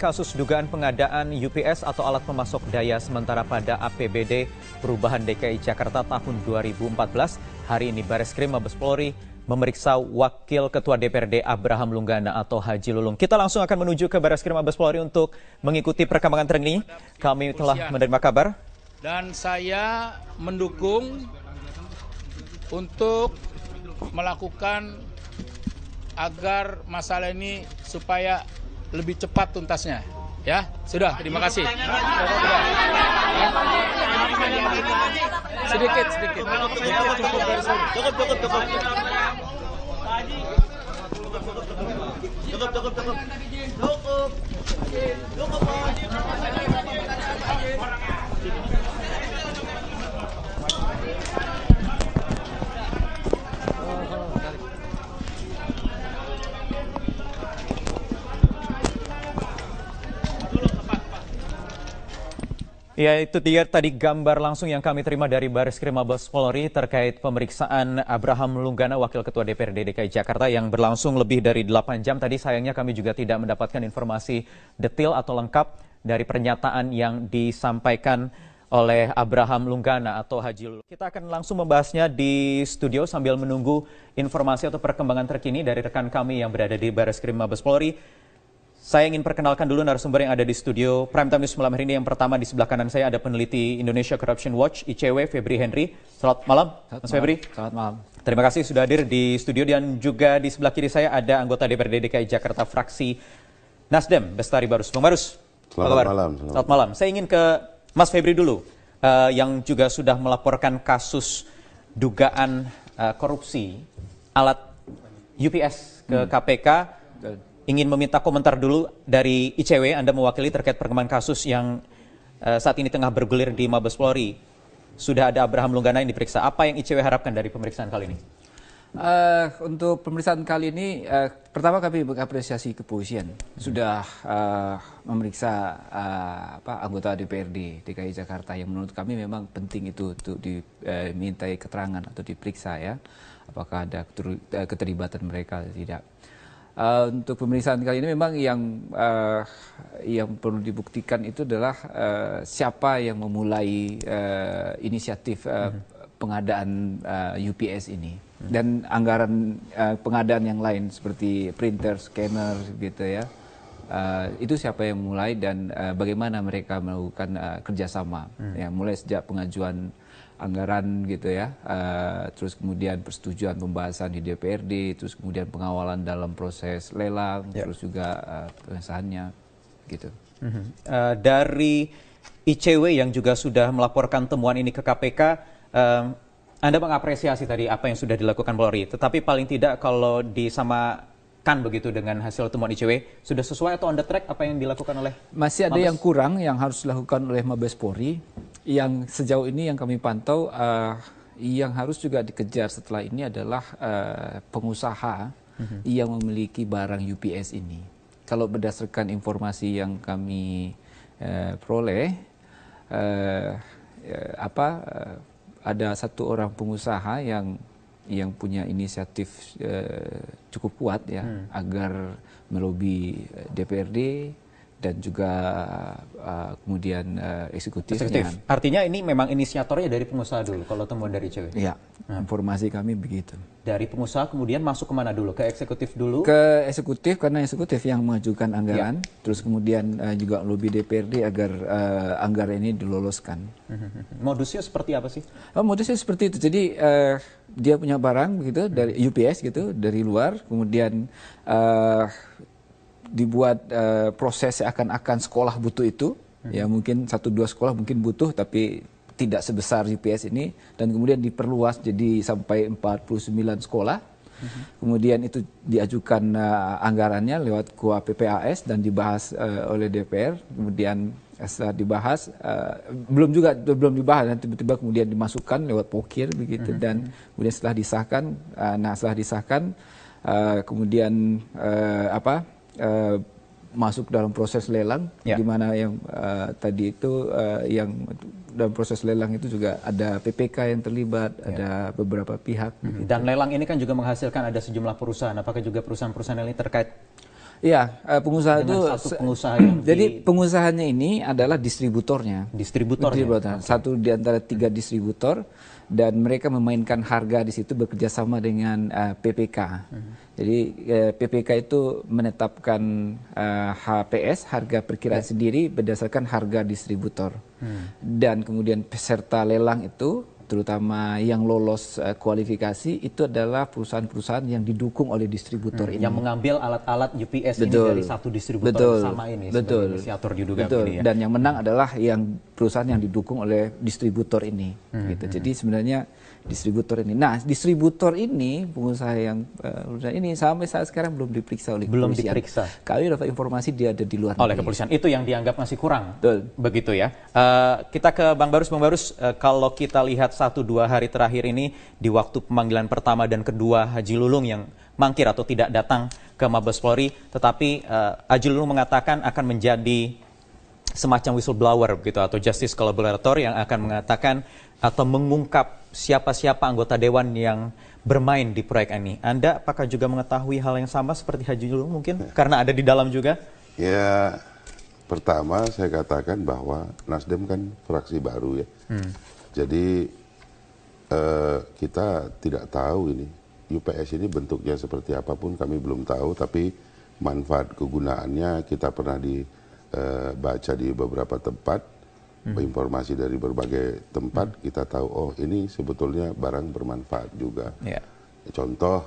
kasus dugaan pengadaan UPS atau alat pemasok daya sementara pada APBD Perubahan DKI Jakarta tahun 2014, hari ini Bareskrim Mabes Polri memeriksa Wakil Ketua DPRD Abraham Lunggana atau Haji Lulung. Kita langsung akan menuju ke Bareskrim Mabes Polri untuk mengikuti perkembangan terkini. Kami telah menerima kabar. Dan saya mendukung untuk melakukan agar masalah ini supaya lebih cepat tuntasnya. Ya, sudah, terima kasih. Sedikit. Ya, itu dia tadi gambar langsung yang kami terima dari Bareskrim Mabes Polri terkait pemeriksaan Abraham Lunggana, Wakil Ketua DPRD DKI Jakarta yang berlangsung lebih dari 8 jam. Tadi sayangnya kami juga tidak mendapatkan informasi detail atau lengkap dari pernyataan yang disampaikan oleh Abraham Lunggana atau Haji Lulung. Kita akan langsung membahasnya di studio sambil menunggu informasi atau perkembangan terkini dari rekan kami yang berada di Bareskrim Mabes Polri. Saya ingin perkenalkan dulu narasumber yang ada di studio Prime Time News malam hari ini. Yang pertama di sebelah kanan saya ada peneliti Indonesia Corruption Watch ICW Febri Henry. Selamat malam, Mas Febri. Selamat malam. Terima kasih sudah hadir di studio, dan juga di sebelah kiri saya ada anggota DPRD DKI Jakarta fraksi Nasdem, Bestari Barus. Bang Barus, selamat malam. Selamat malam. Saya ingin ke Mas Febri dulu, yang juga sudah melaporkan kasus dugaan korupsi alat UPS ke KPK. Ingin meminta komentar dulu dari ICW, Anda mewakili terkait perkembangan kasus yang saat ini tengah bergulir di Mabes Polri. Sudah ada Abraham Lunggana yang diperiksa. Apa yang ICW harapkan dari pemeriksaan kali ini? Untuk pemeriksaan kali ini, pertama kami mengapresiasi kepolisian sudah memeriksa anggota DPRD DKI Jakarta yang menurut kami memang penting itu untuk dimintai keterangan atau diperiksa, ya, apakah ada keterlibatan mereka atau tidak. Untuk pemeriksaan kali ini memang yang perlu dibuktikan itu adalah siapa yang memulai inisiatif pengadaan UPS ini, dan anggaran pengadaan yang lain seperti printer, scanner gitu, ya. Itu siapa yang memulai dan bagaimana mereka melakukan kerjasama, ya, mulai sejak pengajuan anggaran gitu, ya, terus kemudian persetujuan pembahasan di DPRD, terus kemudian pengawalan dalam proses lelang, terus juga pengesahannya gitu. Dari ICW yang juga sudah melaporkan temuan ini ke KPK, Anda mengapresiasi tadi apa yang sudah dilakukan Polri, tetapi paling tidak kalau disamakan begitu dengan hasil temuan ICW, sudah sesuai atau on the track apa yang dilakukan oleh Masih ada yang kurang yang harus dilakukan oleh Mabes Polri. Yang sejauh ini yang kami pantau, yang harus juga dikejar setelah ini adalah pengusaha yang memiliki barang UPS ini. Kalau berdasarkan informasi yang kami peroleh, ada satu orang pengusaha yang punya inisiatif cukup kuat, ya, agar melobi DPRD dan juga kemudian eksekutifnya. Artinya ini memang inisiatornya dari pengusaha dulu kalau temuan dari ICW? Ya, informasi kami begitu. Dari pengusaha kemudian masuk kemana dulu? Ke eksekutif dulu? Ke eksekutif, karena eksekutif yang mengajukan anggaran, terus kemudian juga lobby DPRD agar anggaran ini diloloskan. Modusnya seperti apa sih? Modusnya seperti itu. Jadi dia punya barang gitu dari UPS gitu dari luar, kemudian dibuat proses seakan-akan sekolah butuh itu, ya, mungkin 1-2 sekolah mungkin butuh tapi tidak sebesar UPS ini, dan kemudian diperluas jadi sampai 49 sekolah. Kemudian itu diajukan anggarannya lewat KUA PPAS dan dibahas oleh DPR. Kemudian setelah dibahas, belum dibahas, dan tiba-tiba kemudian dimasukkan lewat pokir begitu, dan kemudian setelah disahkan, kemudian masuk dalam proses lelang, di mana yang tadi itu yang dalam proses lelang itu juga ada PPK yang terlibat, ada beberapa pihak. Dan lelang ini kan juga menghasilkan ada sejumlah perusahaan. Apakah juga perusahaan-perusahaan ini terkait? Iya, pengusaha Dengan itu satu pengusaha yang jadi pengusahanya ini adalah distributornya. distributornya. Satu di antara 3 distributor, dan mereka memainkan harga di situ bekerjasama dengan PPK. Jadi PPK itu menetapkan HPS, harga perkiraan sendiri berdasarkan harga distributor. Dan kemudian peserta lelang itu, terutama yang lolos kualifikasi, itu adalah perusahaan-perusahaan yang didukung oleh distributor ini. Yang mengambil alat-alat UPS ini dari satu distributor sama ini sebagai inisiator juga ini ya. Dan yang menang adalah yang perusahaan yang didukung oleh distributor ini. Gitu. Jadi sebenarnya distributor ini. Nah, distributor ini, pengusaha yang ini sampai saat sekarang belum diperiksa oleh Belum kepolisian. diperiksa. Kami dapat informasi dia ada di luar Oleh negeri. kepolisian. Itu yang dianggap masih kurang. Betul. Begitu ya. Kita ke Bang Barus. Bang Barus, kalau kita lihat 1-2 hari terakhir ini di waktu pemanggilan pertama dan kedua Haji Lulung yang mangkir atau tidak datang ke Mabes Polri, tetapi Haji Lulung mengatakan akan menjadi semacam whistleblower begitu atau justice collaborator yang akan mengatakan atau mengungkap siapa-siapa anggota dewan yang bermain di proyek ini. Anda apakah juga mengetahui hal yang sama seperti Haji Lulung mungkin? Karena ada di dalam juga? Ya, pertama saya katakan bahwa Nasdem kan fraksi baru ya. Jadi kita tidak tahu ini. UPS ini bentuknya seperti apapun kami belum tahu, tapi manfaat kegunaannya kita pernah dibaca di beberapa tempat. Informasi dari berbagai tempat kita tahu, oh ini sebetulnya barang bermanfaat juga. Yeah. Contoh,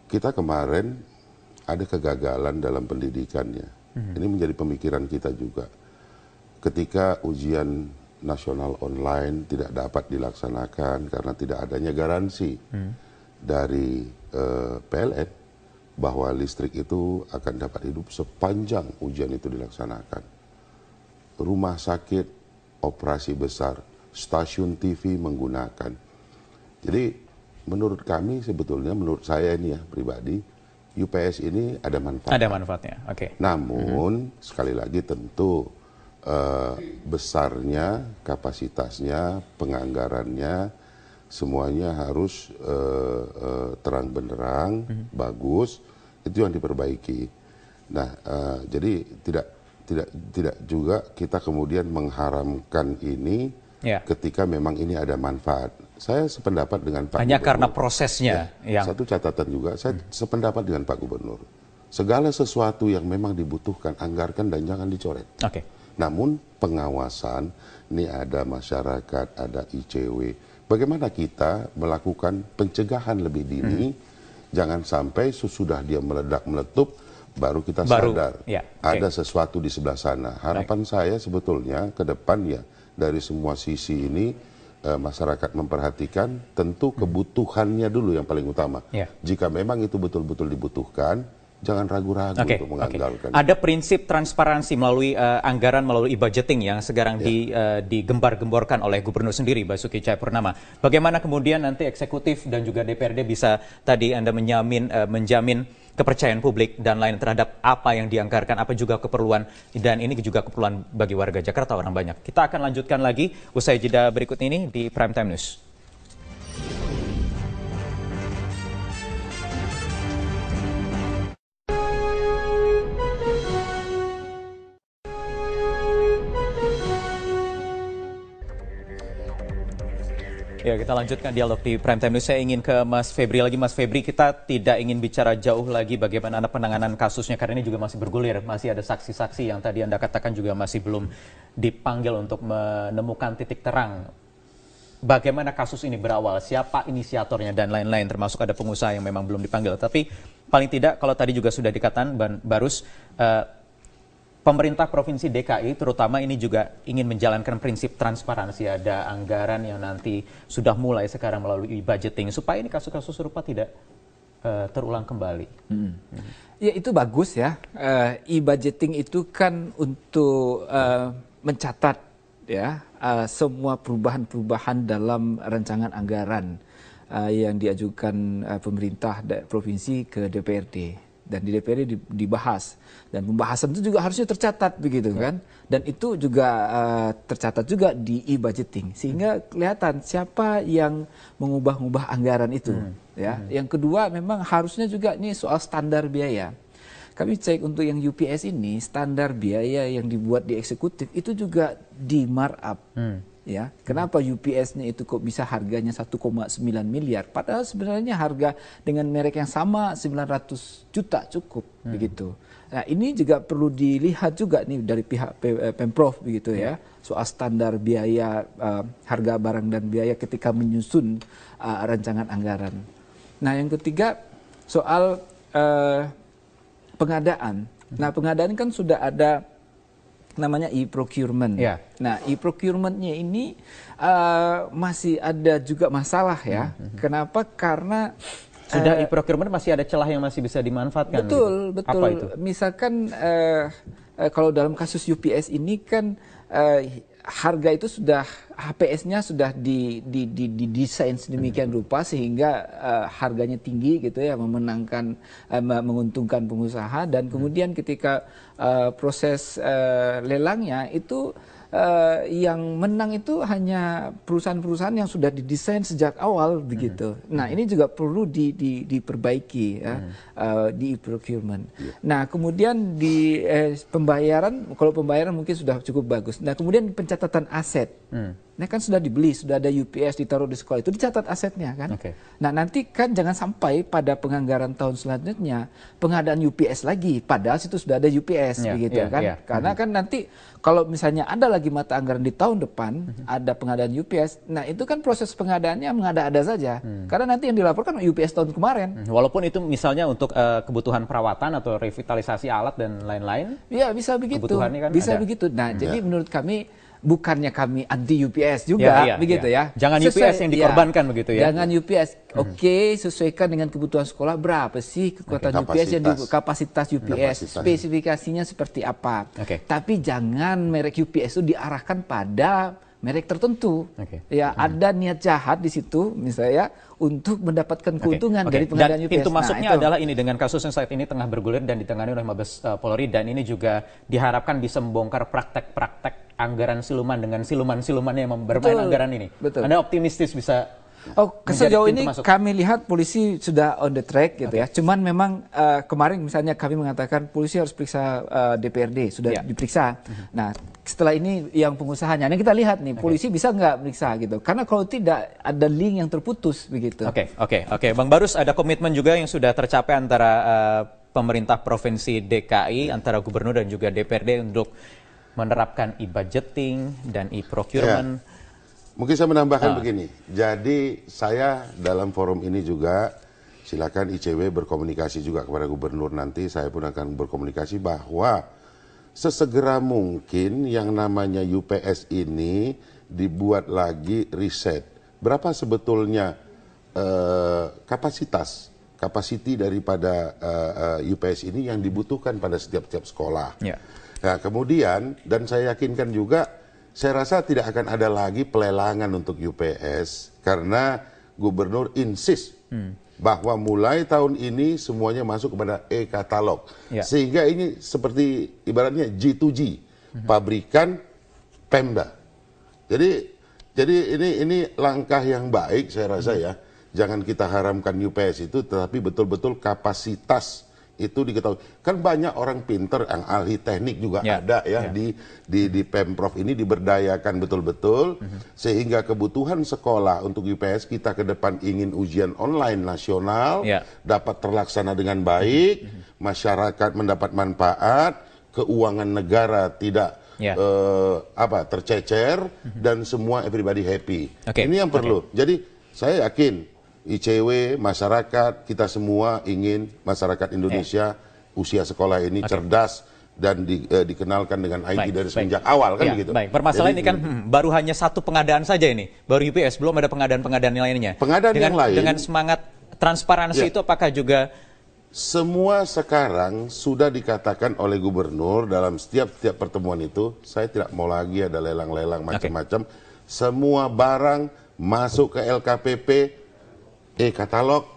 kita kemarin ada kegagalan dalam pendidikannya. Ini menjadi pemikiran kita juga. Ketika ujian nasional online tidak dapat dilaksanakan karena tidak adanya garansi dari PLN, bahwa listrik itu akan dapat hidup sepanjang ujian itu dilaksanakan. Rumah sakit, operasi besar, stasiun TV menggunakan. Jadi menurut kami sebetulnya, menurut saya ini ya pribadi, UPS ini ada manfaat. Ada manfaatnya, oke. Namun sekali lagi tentu besarnya, kapasitasnya, penganggarannya, semuanya harus terang benderang, bagus, itu yang diperbaiki. Nah, jadi tidak juga kita kemudian mengharamkan ini ketika memang ini ada manfaat. Saya sependapat dengan Pak Hanya Gubernur. karena prosesnya. Satu catatan juga, saya sependapat dengan Pak Gubernur. Segala sesuatu yang memang dibutuhkan, anggarkan dan jangan dicoret. Oke. Namun pengawasan, ini ada masyarakat, ada ICW. Bagaimana kita melakukan pencegahan lebih dini, jangan sampai sesudah dia meledak-meletup, baru kita sadar ada sesuatu di sebelah sana. Harapan saya sebetulnya ke depannya dari semua sisi ini, masyarakat memperhatikan tentu kebutuhannya dulu yang paling utama. Jika memang itu betul-betul dibutuhkan, jangan ragu-ragu untuk mengandalkan. Ada prinsip transparansi melalui anggaran, melalui budgeting yang sekarang digembar-gemborkan oleh Gubernur sendiri, Basuki Cahayapurnama. Bagaimana kemudian nanti eksekutif dan juga DPRD bisa tadi Anda menjamin kepercayaan publik dan lain terhadap apa yang dianggarkan, apa juga keperluan, dan ini juga keperluan bagi warga Jakarta orang banyak. Kita akan lanjutkan lagi usai jeda berikut ini di Prime Time News. Ya, kita lanjutkan dialog di Prime Time News. Saya ingin ke Mas Febri lagi. Mas Febri, kita tidak ingin bicara jauh lagi bagaimana penanganan kasusnya, karena ini juga masih bergulir. Masih ada saksi-saksi yang tadi Anda katakan juga masih belum dipanggil untuk menemukan titik terang. Bagaimana kasus ini berawal, siapa inisiatornya, dan lain-lain, termasuk ada pengusaha yang memang belum dipanggil. Tapi paling tidak, kalau tadi juga sudah dikatakan, Barus, pemerintah Provinsi DKI terutama ini juga ingin menjalankan prinsip transparansi. Ada anggaran yang nanti sudah mulai sekarang melalui budgeting supaya ini kasus-kasus serupa tidak terulang kembali. Ya, itu bagus ya. E-budgeting itu kan untuk mencatat ya semua perubahan-perubahan dalam rancangan anggaran yang diajukan pemerintah provinsi ke DPRD. Dan di DPRD dibahas, dan pembahasan itu juga harusnya tercatat begitu kan, dan itu juga tercatat juga di e-budgeting, sehingga kelihatan siapa yang mengubah-ubah anggaran itu ya. Yang kedua memang harusnya juga ini soal standar biaya. Kami cek untuk yang UPS ini standar biaya yang dibuat di eksekutif itu juga di markup. Ya, kenapa UPS-nya itu kok bisa harganya 1,9 miliar? Padahal sebenarnya harga dengan merek yang sama 900 juta cukup begitu. Nah, ini juga perlu dilihat juga nih dari pihak Pemprov begitu ya, soal standar biaya harga barang dan biaya ketika menyusun rancangan anggaran. Nah, yang ketiga soal pengadaan. Nah, pengadaan kan sudah ada namanya e-procurement. Ya. Nah, e-procurementnya ini masih ada juga masalah ya. Kenapa? Karena sudah e-procurement masih ada celah yang masih bisa dimanfaatkan. Betul, gitu. betul. Apa itu? Misalkan kalau dalam kasus UPS ini kan harga itu sudah HPS-nya sudah didesain sedemikian rupa sehingga harganya tinggi gitu ya, memenangkan menguntungkan pengusaha, dan kemudian ketika proses lelangnya itu yang menang itu hanya perusahaan-perusahaan yang sudah didesain sejak awal begitu. Nah, ini juga perlu diperbaiki ya, di procurement. Nah, kemudian di pembayaran, kalau pembayaran mungkin sudah cukup bagus. Nah, kemudian pencatatan aset. Nah, kan sudah dibeli, sudah ada UPS ditaruh di sekolah, itu dicatat asetnya kan. Nah, nanti kan jangan sampai pada penganggaran tahun selanjutnya pengadaan UPS lagi, padahal situ sudah ada UPS begitu kan. Karena kan nanti kalau misalnya ada lagi mata anggaran di tahun depan ada pengadaan UPS, nah itu kan proses pengadaannya mengada-ada saja. Karena nanti yang dilaporkan UPS tahun kemarin. Walaupun itu misalnya untuk kebutuhan perawatan atau revitalisasi alat dan lain-lain. Ya, bisa begitu. Kan bisa ada. begitu. Nah, jadi menurut kami bukannya kami anti UPS juga begitu ya. Jangan UPS yang dikorbankan begitu ya. Jangan UPS. Oke, sesuaikan dengan kebutuhan sekolah, berapa sih kekuatan UPS yang kapasitas UPS, spesifikasinya seperti apa. Tapi jangan merek UPS itu diarahkan pada merek tertentu. Ya, ada niat jahat di situ misalnya untuk mendapatkan keuntungan dari pengadaan UPS. Pintu masuknya adalah ini dengan kasus yang saat ini tengah bergulir dan ditangani oleh Mabes Polri, dan ini juga diharapkan bisa membongkar praktek-praktek anggaran siluman dengan siluman-siluman yang bermain anggaran ini. Anda optimistis bisa? Sejauh ini kami lihat polisi sudah on the track gitu ya. Cuman memang kemarin misalnya kami mengatakan polisi harus periksa DPRD, sudah diperiksa. Nah, setelah ini yang pengusahanya. Nah, kita lihat nih polisi bisa nggak periksa gitu. Karena kalau tidak ada link yang terputus begitu. Oke. Bang Barus, ada komitmen juga yang sudah tercapai antara pemerintah Provinsi DKI, antara Gubernur dan juga DPRD untuk menerapkan e-budgeting dan e-procurement. Mungkin saya menambahkan begini. Jadi saya dalam forum ini juga silakan ICW berkomunikasi juga kepada gubernur nanti. Saya pun akan berkomunikasi bahwa sesegera mungkin yang namanya UPS ini dibuat lagi riset. Berapa sebetulnya kapasiti daripada UPS ini yang dibutuhkan pada setiap sekolah. Nah, kemudian, dan saya yakinkan juga, saya rasa tidak akan ada lagi pelelangan untuk UPS karena gubernur insist bahwa mulai tahun ini semuanya masuk kepada e-katalog. Sehingga ini seperti ibaratnya G2G, pabrikan Pemda. Jadi ini langkah yang baik saya rasa ya. Jangan kita haramkan UPS itu, tetapi betul-betul kapasitas itu diketahui. Kan banyak orang pinter yang ahli teknik juga ada ya di Pemprov ini diberdayakan betul-betul sehingga kebutuhan sekolah untuk UPS kita ke depan ingin ujian online nasional dapat terlaksana dengan baik, masyarakat mendapat manfaat, keuangan negara tidak tercecer dan semua everybody happy. Ini yang perlu. Jadi saya yakin ICW, masyarakat, kita semua ingin masyarakat Indonesia usia sekolah ini cerdas dan dikenalkan dengan IT dari semenjak awal kan begitu. Permasalahan ini kan baru hanya satu pengadaan saja ini, baru UPS, belum ada pengadaan-pengadaan lainnya. Pengadaan yang lain dengan semangat transparansi itu apakah juga semua sekarang sudah dikatakan oleh gubernur dalam setiap pertemuan itu, saya tidak mau lagi ada lelang-lelang macam-macam. Semua barang masuk ke LKPP e-katalog.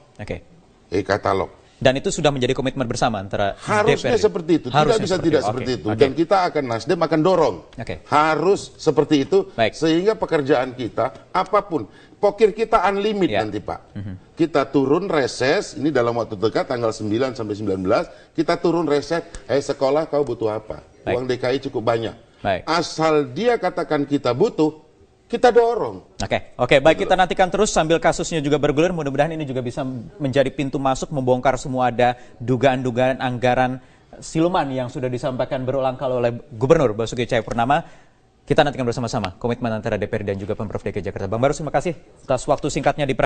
E-katalog. Dan itu sudah menjadi komitmen bersama antara Harusnya DPRD. seperti itu, Harusnya tidak bisa tidak Oke, seperti itu. oke. Dan kita akan, Nasdem akan dorong. Oke. Harus seperti itu, Baik. sehingga pekerjaan kita, apapun, pokir kita unlimited Ya. nanti Pak. Kita turun reses, ini dalam waktu dekat, tanggal 9 sampai 19, kita turun reses, sekolah kau butuh apa? Baik. Uang DKI cukup banyak. Baik. Asal dia katakan kita butuh, kita dorong. Oke, baik, kita nantikan terus sambil kasusnya juga bergulir. Mudah-mudahan ini juga bisa menjadi pintu masuk membongkar semua ada dugaan-dugaan anggaran siluman yang sudah disampaikan berulang kali oleh Gubernur Basuki Cahayapurnama. Kita nantikan bersama-sama komitmen antara DPR dan juga Pemprov DKI Jakarta. Bang Barus, terima kasih atas waktu singkatnya di